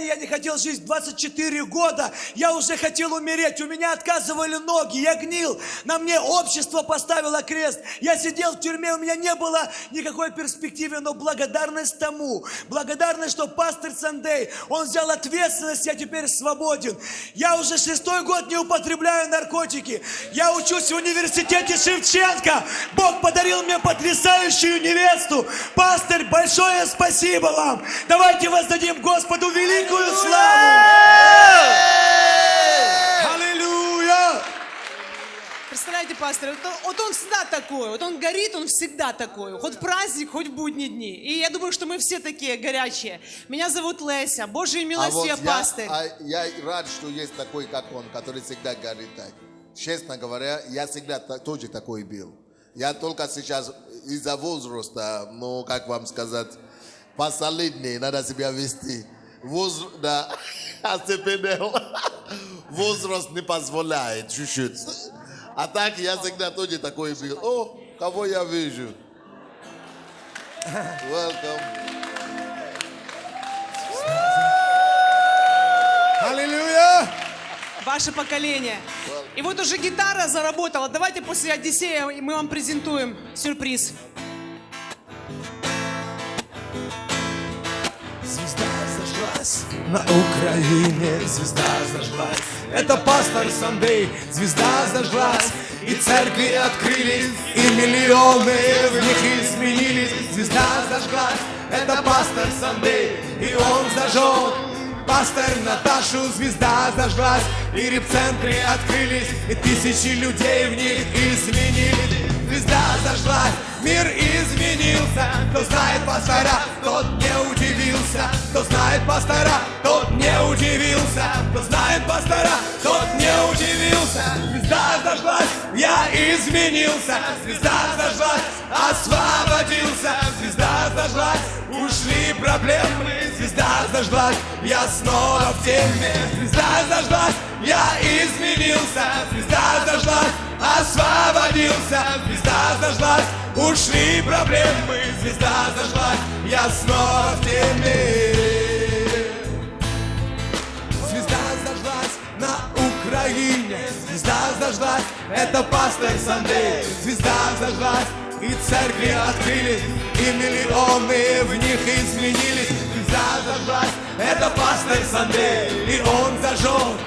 состоянии я не хотел жить. 24 года я уже хотел умереть. У меня отказывали ноги, я гнил. На мне общество поставило крест. Я сидел в тюрьме, у меня не было никакой перспективы, но благодарность тому, благодарность, что пастор Сандей, он взял ответственность, я теперь свободен. Я уже 6-й год не употребляю наркотики. Я учусь в университете Шевченко. Бог подарил мне потрясающую невесту. Пастор, большое спасибо вам. Давайте воздадим Господу великую славу. Аллилуйя! Представляете, пастор, вот он всегда такой, вот он горит, он всегда такой, хоть в праздник, хоть в будние дни. И я думаю, что мы все такие горячие. Меня зовут Леся, Божьей милостью я пастырь. Я рад, что есть такой, как он, который всегда горит так. Честно говоря, я всегда тоже такой был. Я только сейчас из-за возраста, ну, как вам сказать, посолиднее надо себя вести. Да, возраст не позволяет чуть-чуть. А так я всегда тоже такой был. О, кого я вижу? Welcome. Аллилуйя! Ваше поколение. И вот уже гитара заработала. Давайте после Одиссея мы вам презентуем сюрприз. Звезда зажглась на Украине, звезда зажглась. Это пастор Сандей, звезда зажглась. И церкви открылись, и миллионы в них изменились. Звезда зажглась, это пастор Сандей, и он зажег. Пастор Наташу, звезда зажглась, и репцентры открылись, и тысячи людей в них изменились. Звезда зажглась, мир изменился. Кто знает пастора, тот не удивился. Кто знает пастора, тот не удивился. Кто знает пастора, тот не удивился. Звезда зажглась, я изменился. Звезда зажглась, освободился. Звезда зажглась, ушли проблемы. Звезда зажглась, я снова в теме. Звезда зажглась, я изменился. Звезда зажглась, освободился. Звезда зажглась, ушли проблемы. Звезда зажглась, я снова в теме. Звезда зажглась на Украине. Звезда зажглась, это пастор Сандей. Звезда зажглась, и церкви открылись, и миллионы в них изменились. Звезда зажглась, это пастор Сандей, и он зажег.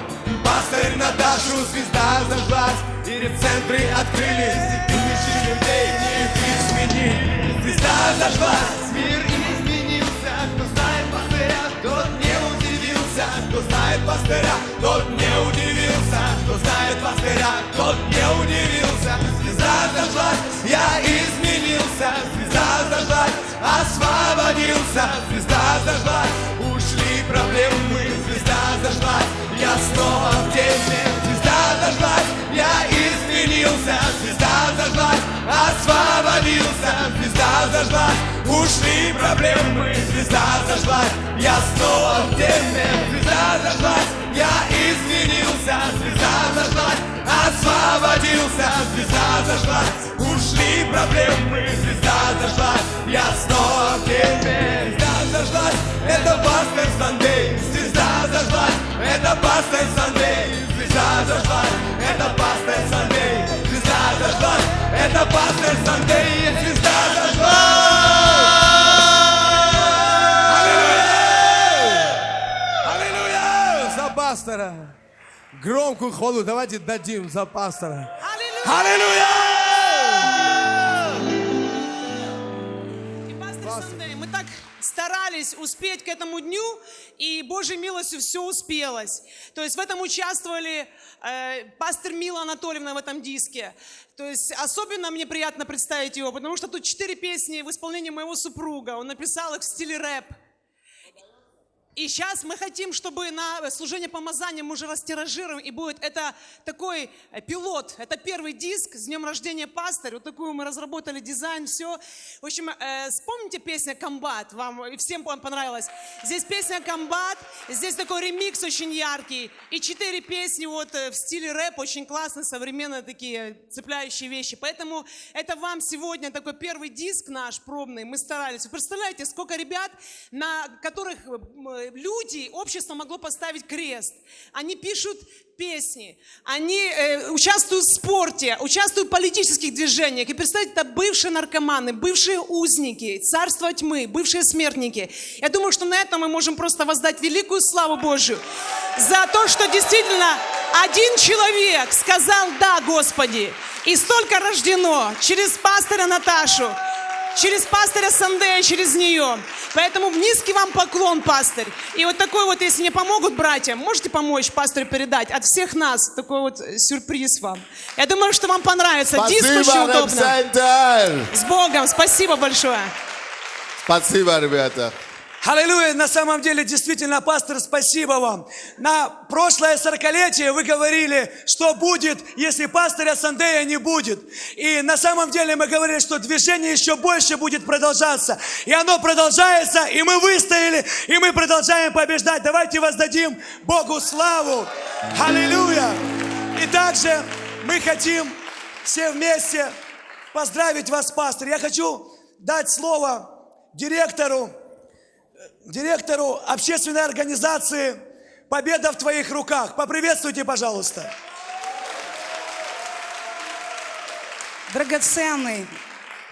Пастор Наташу, звезда зажглась, и репцентры открылись, и тысячи людей в них изменились. Звезда зажглась, мир изменился. Кто знает пастыря, тот не удивился. Кто знает пастыря, тот не удивился. Кто знает пастыря, тот не удивился. Звезда зажглась, я изменился. Звезда зажглась, освободился. Звезда зажглась, ушли проблемы. Звезда зажглась, я снова в теме. Звезда зажглась, я изменился. Звезда зажглась, освободился. Звезда зажглась, ушли проблемы. Звезда зажглась, я снова в теме. Звезда зажглась, я изменился. Звезда зажглась, освободился. Звезда зажглась, ушли проблемы. Звезда зажглась, я снова в теме. Звезда зажглась, это пастор Сандей. Звезда зажглась, это пастор Сандей. Звезда зажглась, это пастор Сандей. Звезда зажглась, это пастор Сандей. Звезда зажглась. Аллилуйя! За пастора. Громкую хвалу давайте дадим за пастора. Аллилуйя! И пастор Сандей, мы так старались успеть к этому дню, и Божьей милостью все успелось. То есть в этом участвовали пастор Мила Анатольевна в этом диске. То есть особенно мне приятно представить его, потому что тут 4 песни в исполнении моего супруга. Он написал их в стиле рэп. И сейчас мы хотим, чтобы на служение помазания мы уже растиражируем, и будет это такой пилот, это первый диск с днем рождения пастырь, вот такую мы разработали дизайн, все. В общем, вспомните песню «Комбат», вам и всем понравилось. Здесь песня «Комбат», здесь такой ремикс очень яркий, и 4 песни вот в стиле рэп, очень классные, современные такие цепляющие вещи. Поэтому это вам сегодня такой первый диск наш пробный, мы старались. Вы представляете, сколько ребят, на которых люди, общество могло поставить крест. Они пишут песни, они участвуют в спорте, участвуют в политических движениях. И представьте, это бывшие наркоманы, бывшие узники, царство тьмы, бывшие смертники. Я думаю, что на этом мы можем просто воздать великую славу Божию за то, что действительно один человек сказал «Да, Господи». И столько рождено через пастыря Наташу, через пастыря Сандея, через нее. Поэтому низкий вам поклон, пастырь. И вот такой вот, если не помогут братья, можете помочь пастырю передать от всех нас такой вот сюрприз вам. Я думаю, что вам понравится. Диск очень удобно. Реп-центр! С Богом. Спасибо большое. Спасибо, ребята. Аллилуйя, на самом деле, действительно, пастор, спасибо вам. На прошлое 40-летие вы говорили, что будет, если пастыря Сандея не будет. И на самом деле мы говорили, что движение еще больше будет продолжаться. И оно продолжается, и мы выстояли, и мы продолжаем побеждать. Давайте воздадим Богу славу. Аллилуйя. И также мы хотим все вместе поздравить вас, пастор. Я хочу дать слово директору общественной организации «Победа в твоих руках». Поприветствуйте, пожалуйста. Драгоценный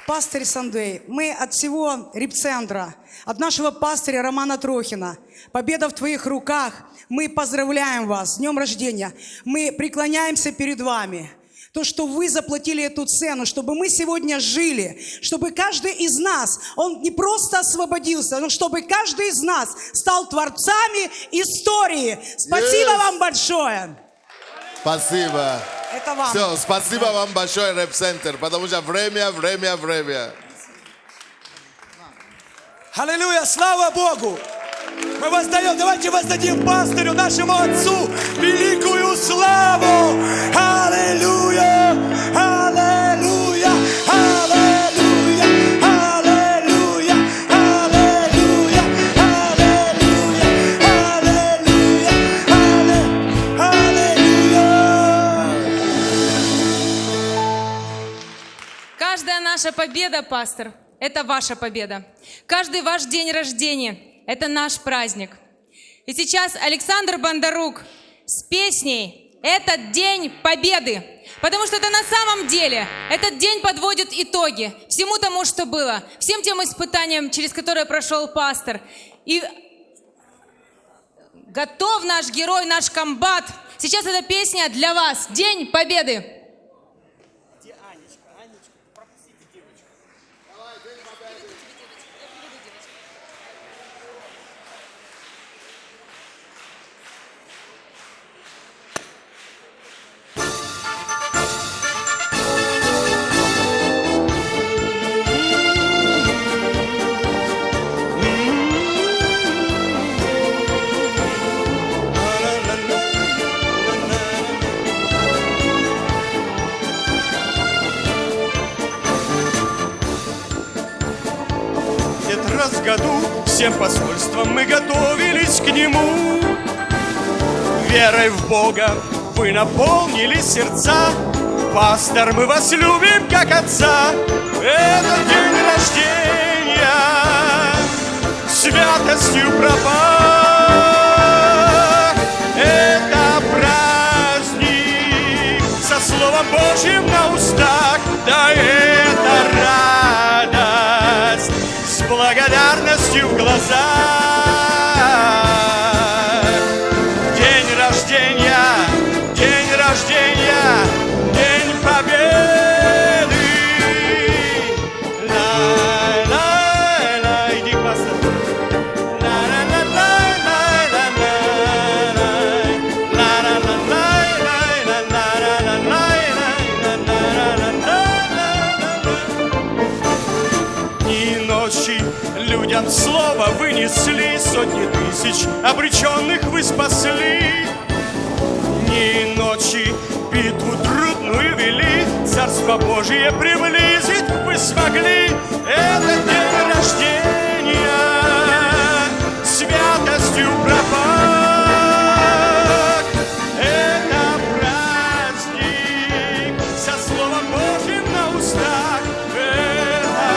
пастырь Сандей, мы от всего реп-центра, от нашего пастыря Романа Трохина, «Победа в твоих руках», мы поздравляем вас с днем рождения. Мы преклоняемся перед вами. То, что вы заплатили эту цену, чтобы мы сегодня жили, чтобы каждый из нас, он не просто освободился, но чтобы каждый из нас стал творцами истории. Спасибо вам большое. Спасибо. Это вам. Все, спасибо вам большое, Реп-центр, потому что время. Аллилуйя, слава Богу! Мы воздаем, давайте воздадим пастырю, нашему отцу, великую славу! Аллилуйя! Аллилуйя! Аллилуйя! Аллилуйя! Аллилуйя! Аллилуйя! Аллилуйя! Каждая наша победа, пастор, это ваша победа. Каждый ваш день рождения – это наш праздник. И сейчас Александр Бондарук с песней «Этот день победы». Потому что это на самом деле, этот день подводит итоги всему тому, что было, всем тем испытаниям, через которые прошел пастор. И готов наш герой, наш комбат. Сейчас эта песня для вас. День победы. Раз в году всем посольством мы готовились к нему. Верой в Бога вы наполнили сердца. Пастор, мы вас любим как отца. Этот день рождения святостью пропах. Это праздник со Словом Божьим на устах. Да это радость с благодарностью в глазах. День рождения, день рождения, день победы. Ла-ла-ла, иди, пастор. Дни и ночи людям слово вынесли, сотни тысяч обреченных вы спасли. Дни и ночи битву трудную вели, Царство Божие приблизить вы смогли. Это день рождения святостью пропах. Это праздник со Словом Божьим на устах. Это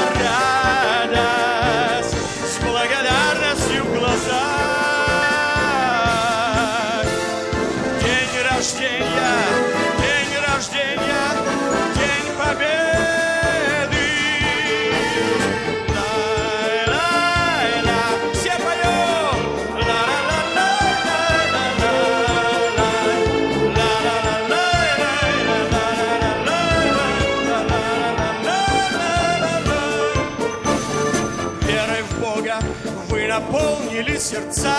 радость с благодарностью в глазах. сердца.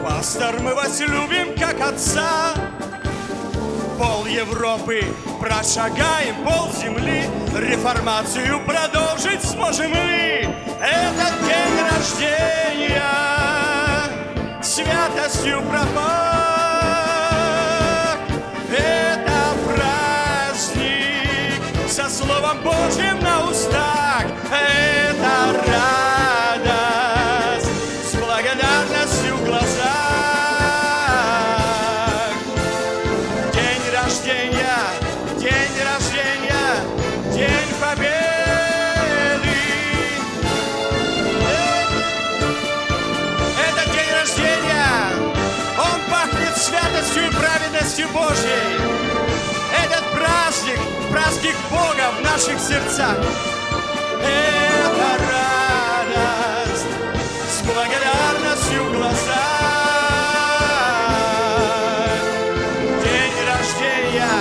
Пастор, мы вас любим как отца. Пол Европы прошагаем, пол земли. Реформацию продолжить сможем ли? Этот день рождения святостью пропах. Это праздник со Словом Божьим на устах. Это радость с благодарностью в глазах. День рождения, день рождения, день победы. Это день рождения, он пахнет святостью и праведностью Божьей. Этот праздник, праздник Бога в наших сердцах. Это радость с благодарностью в глазах. День рождения,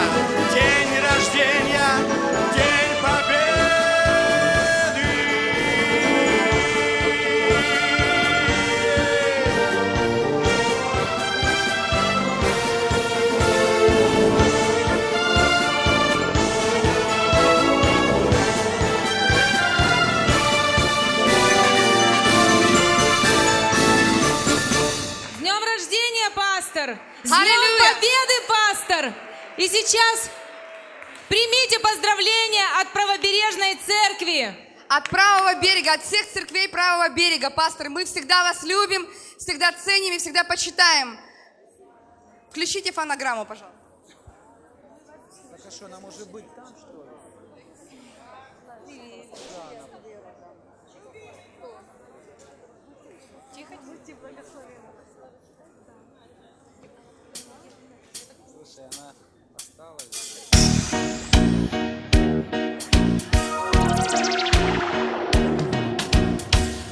день рождения, день победы. С днем рождения, пастор! С Днем Аллилуйя! Победы, пастор! И сейчас примите поздравления от Правобережной церкви. От правого берега, от всех церквей правого берега, пастор, мы всегда вас любим, всегда ценим и всегда почитаем. Включите фонограмму, пожалуйста.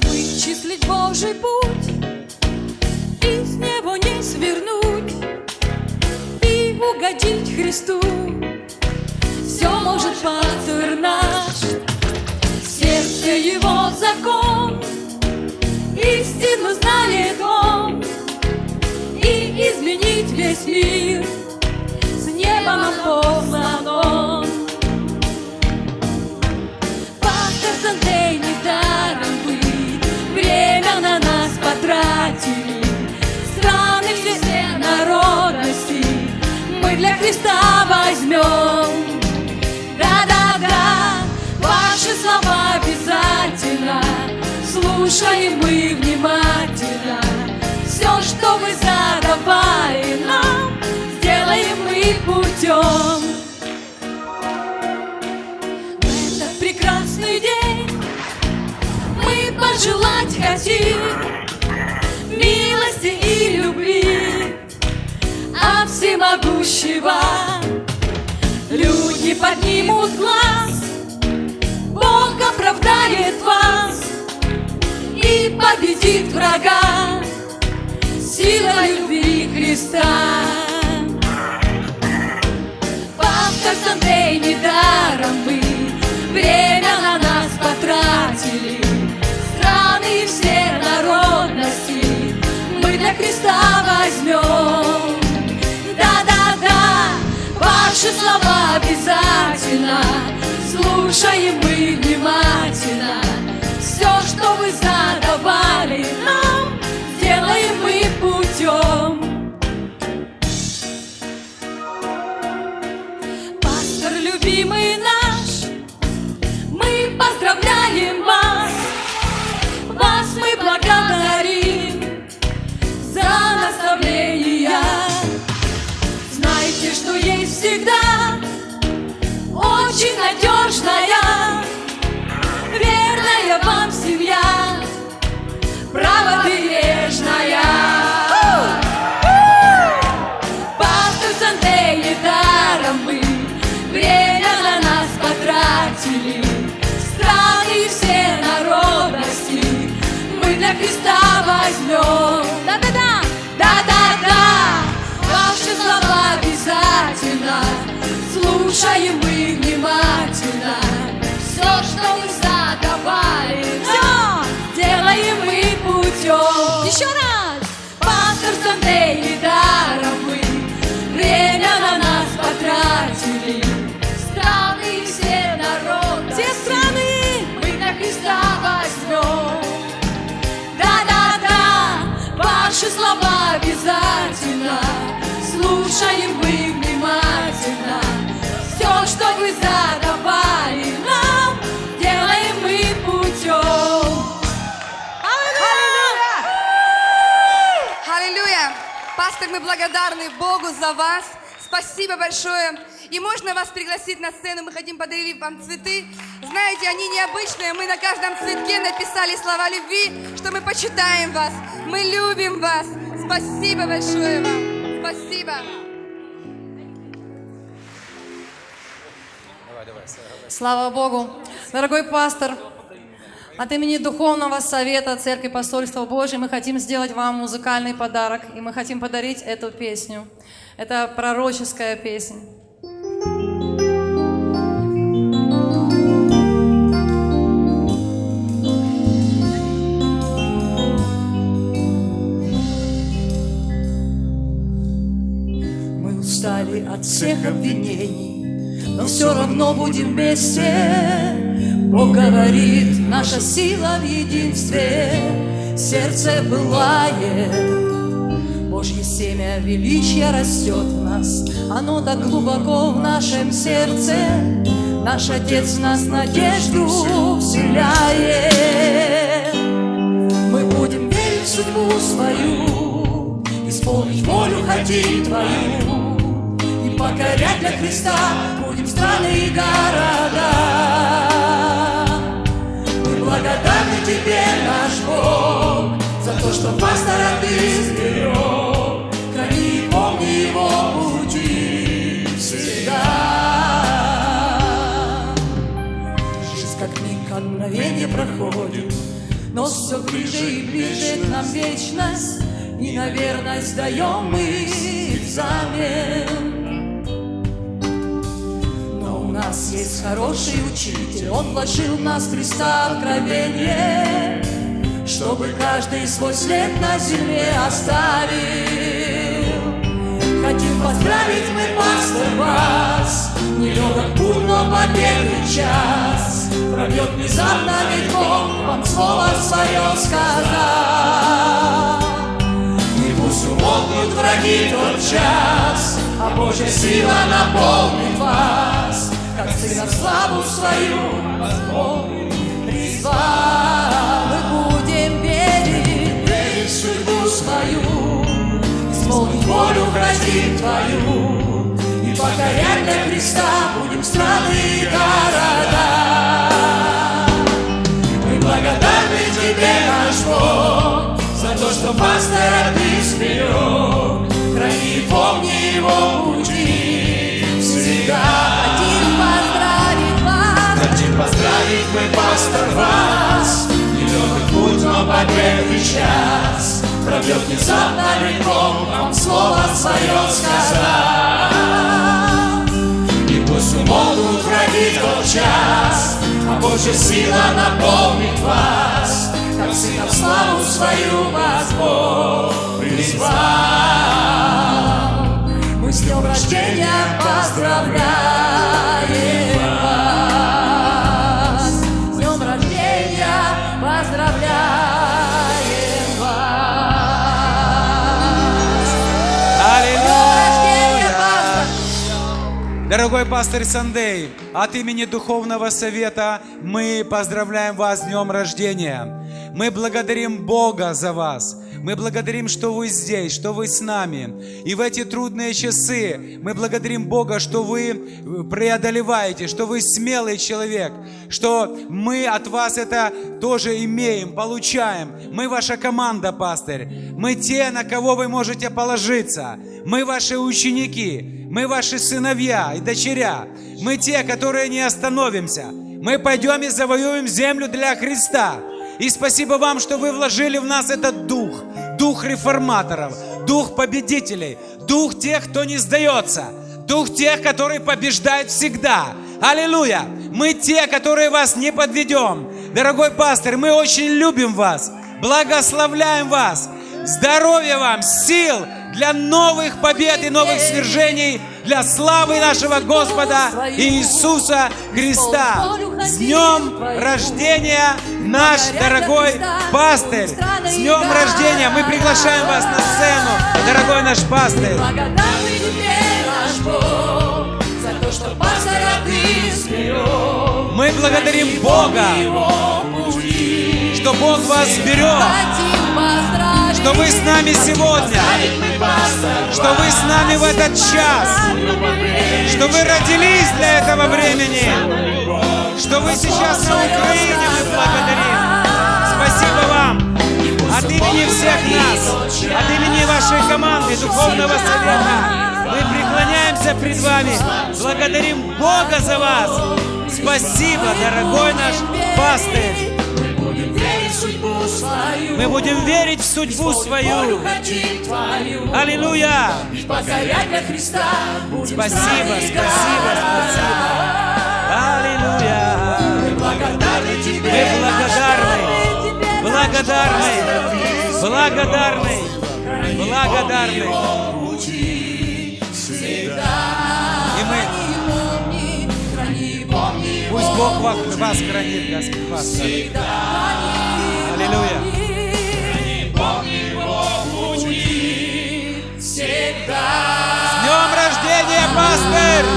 Вычислить Божий путь и с него не свернуть, и угодить Христу. Все может пастор наш, сердце его закон, истину знает он, и изменить весь мир с неба нам послан он. Пастор Сандей недаром вы время на нас потратили. Страны все народности мы для Христа возьмем. Да-да-да, ваши слова обязательно слушаем мы внимательно. Все, что вы задавали нам, сделаем мы путем. В этот прекрасный день мы пожелать хотим милости и любви от всемогущего. Люди поднимут глаз, Бог оправдает вас и победит врага силой любви Христа. Пастор Сандей недаром вы время на нас потратили. Страны все народности мы для Христа возьмем. Да-да-да, ваши слова обязательно слушаем мы внимательно. Все, что вы задавали нам, сделаем мы путем. Пастор любимый наш, мы поздравляем вас. Вас мы благодарим за наставления. Знайте, что есть всегда очень надежная, верная вам семья, правобережная. Пастор Сандей недаром мы время на нас потратили. Страны все народности мы для Христа возьмем. Да-да-да, да-да-да, ваши слова обязательно слушаем мы внимательно. Все, что вы задавали, все делаем мы путем. Еще раз. Пастор, мы благодарны Богу за вас. Спасибо большое. И можно вас пригласить на сцену? Мы хотим подарить вам цветы. Знаете, они необычные. Мы на каждом цветке написали слова любви, что мы почитаем вас. Мы любим вас. Спасибо большое вам. Спасибо. Слава Богу. Дорогой пастор, от имени Духовного Совета Церкви Посольства Божьей мы хотим сделать вам музыкальный подарок, и мы хотим подарить эту песню. Это пророческая песня. Мы устали от всех обвинений, но все равно будем вместе. Бог говорит, наша сила в единстве, сердце пылает. Божье семя величия растет в нас, оно так глубоко в нашем сердце. Наш Отец в нас надежду вселяет. Мы будем верить в судьбу свою, исполнить волю хотим Твою, и покорять для Христа будем страны и города. Мы благодарны Тебе, наш Бог, за то, что пастора Ты сберег. Храни и помни его пути всегда. Жизнь как миг, как мгновение проходит, но все ближе и ближе к нам вечность, и на верность даем мы экзамен. Но у нас есть хороший учитель, он вложил в нас Христа откровение, чтобы каждый свой след на земле оставил. Хотим поздравить мы, пастор, вас, нелегок путь, но победный час пройдет внезапно, ведь Бог вам слово свое сказал. И пусть умолкнут враги тот час, а Божья сила наполнит вас, как сына в славу свою Бог призвал. Мы будем верить в судьбу свою, исполнить волю хотим Твою, и покорять для Христа будем страны и города. Мы благодарны Тебе, наш Бог, за то, что пастора Ты сберег. Храни и помни его пути всегда. Хотим поздравить мы, пастор, вас, нелегок путь, но победный час пройдет внезапно, ведь Бог вам слово свое сказал. И пусть умолкнут враги тот час, а Божья сила наполнит вас, как сына в славу свою вас Бог призвал. Мы с днем рождения поздравляем вас, с днем рождения поздравляем вас. Аллилуйя! Дорогой пастор Сандей, от имени Духовного Совета мы поздравляем вас с днем рождения. Мы благодарим Бога за вас. Мы благодарим, что вы здесь, что вы с нами. И в эти трудные часы мы благодарим Бога, что вы преодолеваете, что вы смелый человек, что мы от вас это тоже имеем, получаем. Мы ваша команда, пастырь. Мы те, на кого вы можете положиться. Мы ваши ученики, мы ваши сыновья и дочеря. Мы те, которые не остановимся. Мы пойдем и завоюем землю для Христа. И спасибо вам, что вы вложили в нас этот дух. Дух реформаторов, дух победителей, дух тех, кто не сдается, дух тех, которые побеждают всегда. Аллилуйя! Мы те, которые вас не подведем. Дорогой пастор, мы очень любим вас, благословляем вас. Здоровья вам, сил для новых побед и новых свержений, для славы нашего Господа Иисуса Христа. С днем рождения, наш дорогой пастырь! С днем рождения! Мы приглашаем вас на сцену, дорогой наш пастырь! Благодарны Тебе, наш Бог, за то, все, что пастыря ты сберег. Мы благодарим Бога, что Бог вас берет, что вы с нами сегодня, что вы с нами в этот час, что вы родились для этого времени, что вы сейчас на Украине, мы благодарим. Спасибо вам от имени всех нас, от имени вашей команды Духовного Совета. Мы преклоняемся пред вами, благодарим Бога за вас. Спасибо, дорогой наш пастырь. Мы будем верить в судьбу свою. Аллилуйя! Спасибо, спасибо, спасибо. Аллилуйя! Мы благодарны, благодарны, благодарны. И мы... Пусть Бог вас хранит, Господь, вас. Аллилуйя. С днем рождения, пастырь!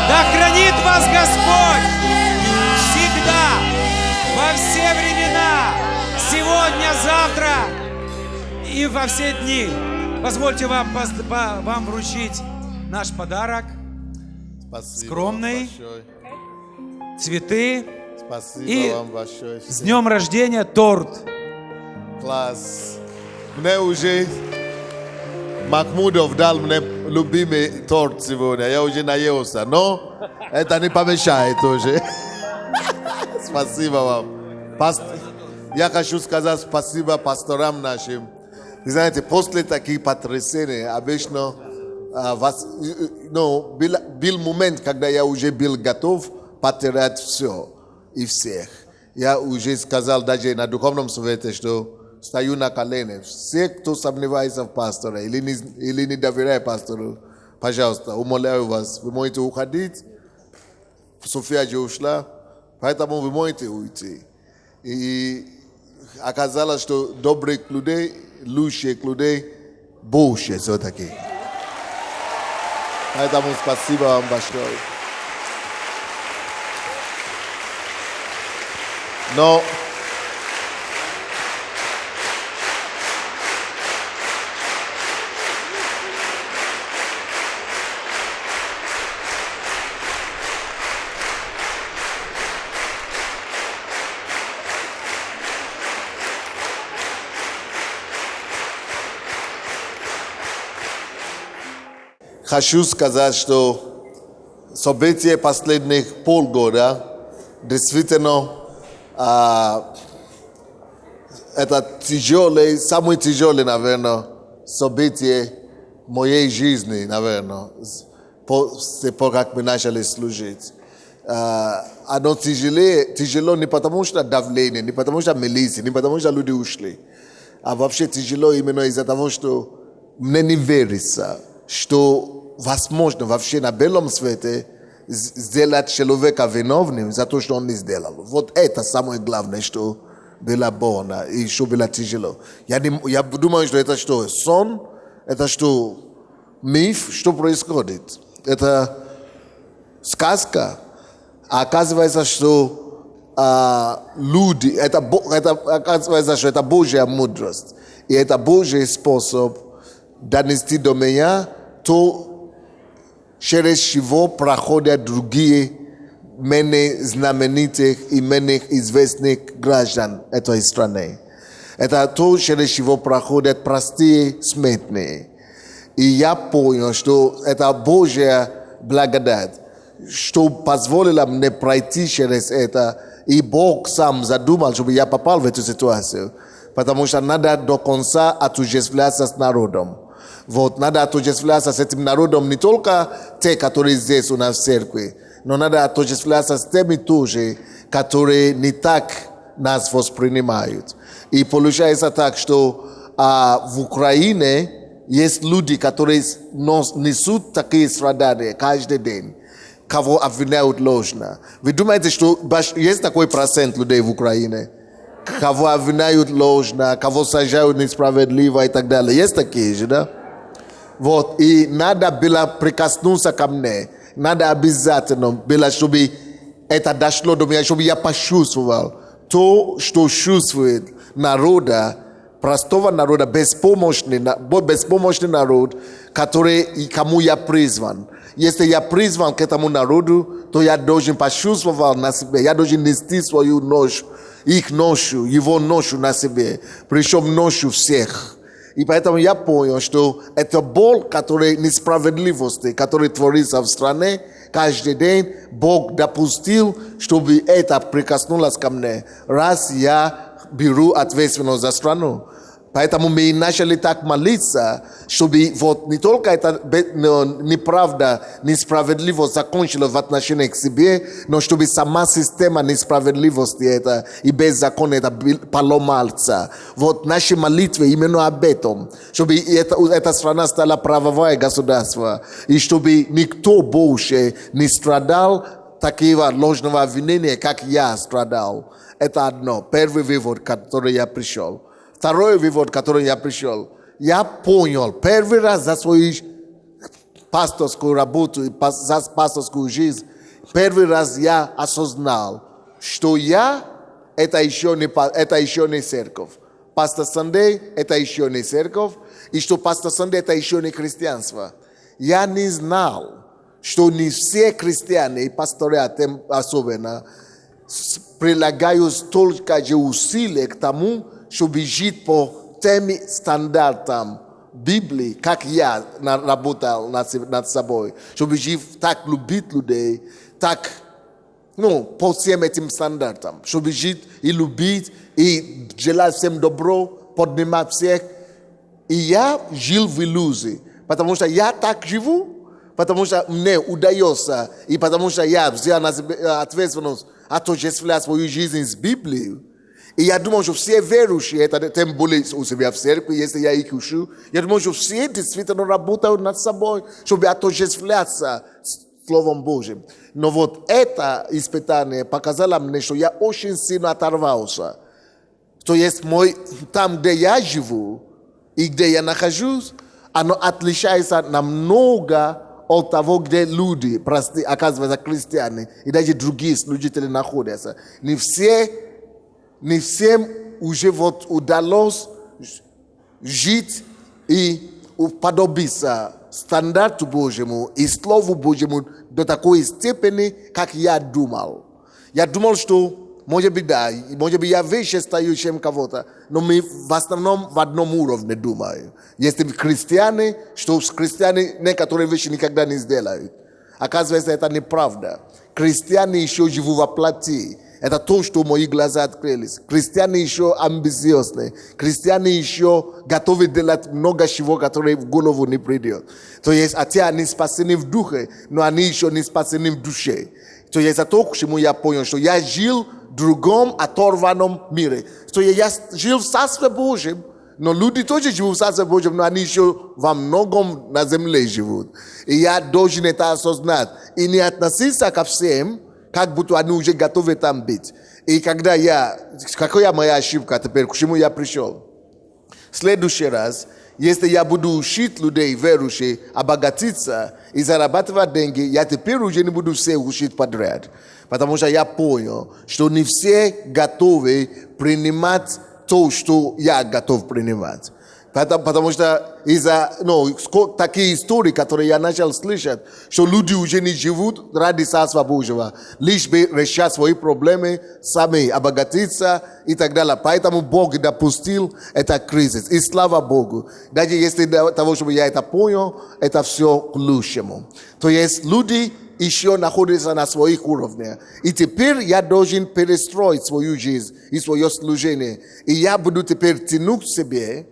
Да хранит вас Господь всегда, во все времена, сегодня, завтра и во все дни. Позвольте вам вручить наш подарок. Спасибо Скромный. большое. Цветы Спасибо и вам большое. с днем рождения торт. Класс. Мне уже Махмудов дал мне любимый торт сегодня. Я уже наелся, но это не помешает уже. Спасибо вам. Я хочу сказать спасибо пасторам нашим. Вы знаете, после таких потрясений обычно был момент, когда я уже был готов потерять все и всех. Я уже сказал даже на духовном совете, что стою на колени. Все, кто сомневается в пасторе или не доверяет пастору, пожалуйста, умоляю вас, вы можете уходить. София же ушла, поэтому вы можете уйти. И оказалось, что добрых людей, лучших людей больше все-таки. Поэтому спасибо вам большое. Но хочу сказать, что события последних полгода действительно это самое тяжелое, наверное, событие моей жизни, наверное, с тех пор, как мы начали служить. Оно тяжело не потому, что давление, не потому, что милиция, не потому, что люди ушли, а вообще тяжело именно из-за того, что мне не верится, что возможно вообще на белом свете сделать человека виновным за то, что он не сделал. Вот это самое главное, что было больно и что было тяжело. Я думаю, что это что, сон? Это что, миф? Что происходит? Это сказка? А оказывается, что люди, оказывается, что это Божья мудрость. И это Божий способ донести до меня то, через чего проходят другие менее знаменитых и менее известных граждан этой страны. Это то, через чего проходят простые смертные. И я понял, что это Божья благодать, что позволило мне пройти через это. И Бог сам задумал, чтобы я попал в эту ситуацию. Потому что надо до конца отождествляться с народом. Вот, надо отождествляться с этим народом не только те, которые здесь у нас в церкви, но надо отождествляться с теми тоже, которые не так нас воспринимают. И получается так, что в Украине есть люди, которые несут такие страдания каждый день, кого обвиняют ложно. Вы думаете, что есть такой процент людей в Украине, кого обвиняют ложно, кого сажают несправедливо и так далее? Есть такие же, да? Вот, и надо было прикоснуться ко мне надо обязательно было, чтобы это дошло до меня, чтобы я почувствовал то, что чувствует народа, простого народа, беспомощный народ, кому я призван. Если я призван к этому народу, то я должен почувствовать на себе, я должен нести свою ношу, их ношу, его ношу на себе, причем ношу всех. И поэтому я понял, что это боль, которая несправедливости, которая творится в стране, каждый день Бог допустил, чтобы это прикоснулось ко мне, раз я беру ответственность за страну. Поэтому мы начали так молиться, чтобы вот не только эта неправда, несправедливость закончилась в отношении к себе, но чтобы сама система несправедливости это, и беззакония это поломался. Вот наши молитвы именно об этом, чтобы эта страна стала правовое государство, и чтобы никто больше не страдал такого ложного обвинения, как я страдал. Это одно, первый вывод, который я пришел. Второй вывод, который я пришел, я понял первый раз за свою пасторскую работу, за пасторскую жизнь, первый раз я осознал, что это еще не церковь. Пастор Сандей это еще не церковь, и что пастор Сандей это еще не христианство. Я не знал, что не все христиане, и пасторы особенно, прилагают столько же усилий к тому, чтобы жить по тем стандартам Библии, как я работал над собой, чтобы жить так, любить людей, так, по всем этим стандартам, чтобы жить и любить, и желать всем добро, поднимать всех. И я жил в иллюзии, потому что я так живу, потому что мне удается, и потому что я взял на себя ответственность отождествлять свою жизнь с Библией. И я думал, что все верующие, это тем более у себя в церкви, если я их учу, я думал, что все действительно работают над собой, чтобы отождествляться с Словом Божьим. Но вот это испытание показало мне, что я очень сильно оторвался. То есть там, где я живу и где я нахожусь, оно отличается намного от того, где люди, оказывается, христиане, и даже другие служители находятся. Не всем уже вот удалось жить и уподобиться стандарту Божьему и Слову Божьему до такой степени, как я думал. Я думал, что, может быть, да, может быть, я выше стою, чем кого-то, но мы в основном в одном уровне думаем. Если христиане, что христиане некоторые вещи никогда не сделают. Оказывается, это неправда. Христиане еще живут во плоти. Это то, что мои глаза открылись. Христиане еще амбициозны. Христиане еще готовы делать много чего, которое в голову не придет. То есть, хотя они спасены в духе, но они еще не спасены в душе. То есть, это то, к чему я понял, что я жил в другом оторванном мире. То есть, я жил в Царстве Божьем, но люди тоже живут в Царстве Божьем, но они еще во многом на земле живут. И я должен это осознать. И не относиться ко всем, как будто они уже готовы там быть. И когда какая моя ошибка теперь, к чему я пришел? В следующий раз, если я буду учить людей, верующих, обогатиться и зарабатывать деньги, я теперь уже не буду все учить подряд. Потому что я понял, что не все готовы принимать то, что я готов принимать. Потому что из-за такие истории, которые я начал слышать, что люди уже не живут ради Царства Божьего, лишь бы решать свои проблемы, сами обогатиться и так далее. Поэтому Бог допустил этот кризис. И слава Богу. Даже если для того, чтобы я это понял, это все к лучшему. То есть люди еще находятся на своих уровнях. И теперь я должен перестроить свою жизнь и свое служение. И я буду теперь тянуть к себе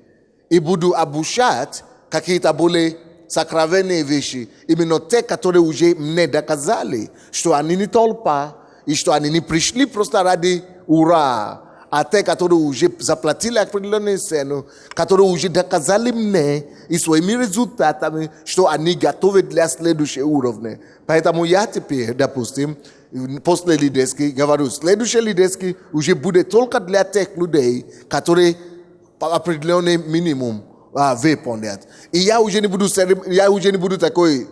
и буду обучать какие-то более сокровенные вещи. Именно те, которые уже мне доказали, что они не толпа, и что они не пришли просто ради ура. А те, которые уже заплатили определенную цену, которые уже доказали мне и своими результатами, что они готовы для следующего уровня. Поэтому я теперь, допустим, после лидерский говорю, следующий лидерский уже будет только для тех людей, которые определенный минимум выполнять. И я уже не буду такой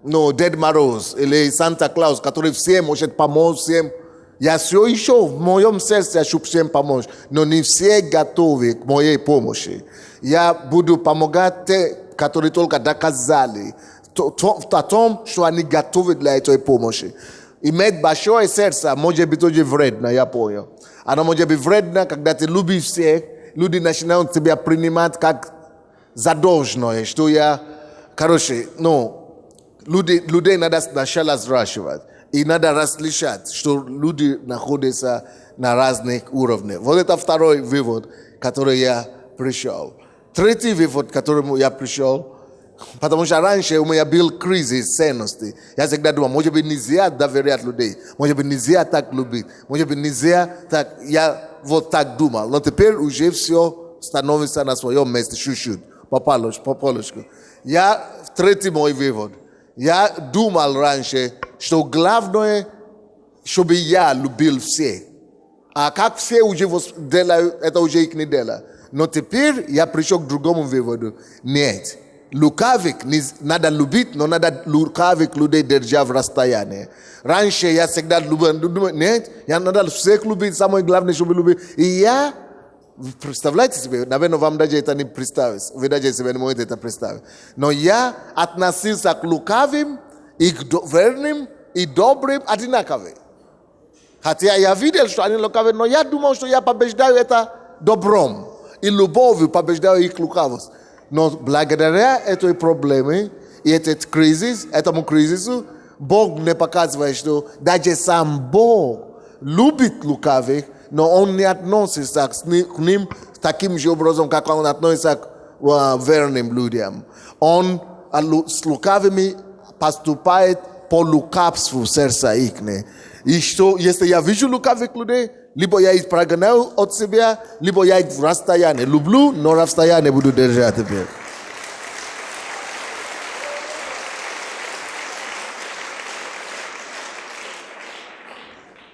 Дед Мороз или Санта-Клаус, который всем может помочь, всем. Я все еще в моем сердце, чтобы всем помочь, но не все готовы к моей помощи. Я буду помогать тем, которые только доказали о том, что они готовы для этой помощи. Иметь большое сердце может быть очень вредно, я понял. Оно может быть вредно, когда ты любишь всех, люди начинают тебя принимать как задолженное, что я... Короче, людей надо сначала сращивать. И надо различать, что люди находятся на разных уровнях. Вот это второй вывод, к которому я пришел. Третий вывод, к которому я пришел, потому что раньше у меня был кризис ценностей. Я всегда думал, может быть, нельзя доверять людей, может быть, нельзя так любить, может быть, нельзя так... Я вот так думал. Но теперь уже все становится на своем месте, чуть-чуть, по полочку. Третий мой вывод. Я думал раньше, что главное, чтобы я любил всех. А как все уже делают, это уже их не дело. Но теперь я пришел к другому выводу. Нет. Лукавых надо любить, но надо лукавых людей держать в расстоянии. Раньше я всегда думал, нет, я надо всех любить, самое главное, чтобы любить. И я, представляете себе, наверное, вам даже это не представить. Вы даже себе не можете это представить. Но я относился к лукавым, и к верным, и добрым одинаково. Хотя я видел, что они лукавы, но я думал, что я побеждаю это добром. И любовью побеждаю их лукавость. Но благодаря этой проблеме и этому кризису, Бог мне показывает, что даже сам Бог любит лукавых, но Он не относится к ним таким же образом, как Он относится к верным людям. Он с лукавыми поступает по лукавству сердца их. И что, если я вижу лукавых людей, либо я их прогоняю от себя, либо я их в расстоянии люблю, но в расстоянии буду держать теперь.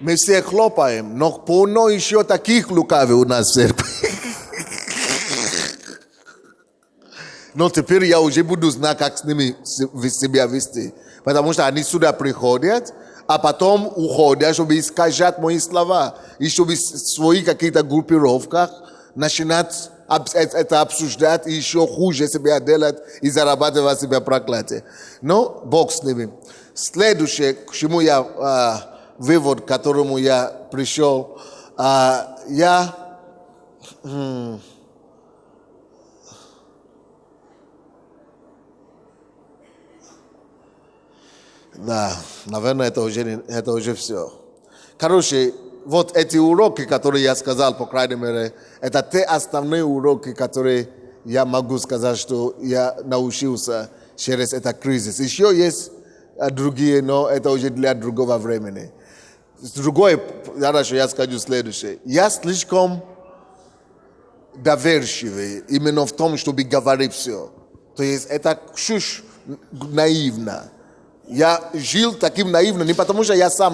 Мы все хлопаем, но полно еще таких лукавых у нас в церкви. Но теперь я уже буду знать, как с ними себя вести. Потому что они сюда приходят, а потом уходят, чтобы искажать мои слова. И чтобы в своих каких-то группировках начинать это обсуждать и еще хуже себя делать и зарабатывать себе проклятие. Но Бог с ними. Следующее, к чему вывод, к которому я пришел, Да, наверное, это уже все. Короче, вот эти уроки, которые я сказал, по крайней мере, это те основные уроки, которые я могу сказать, что я научился через этот кризис. Еще есть другие, но это уже для другого времени. Другое, хорошо, я скажу следующее. Я слишком доверчивый именно в том, чтобы говорить все. То есть это чушь наивно. Я жил таким наивным, не потому что я сам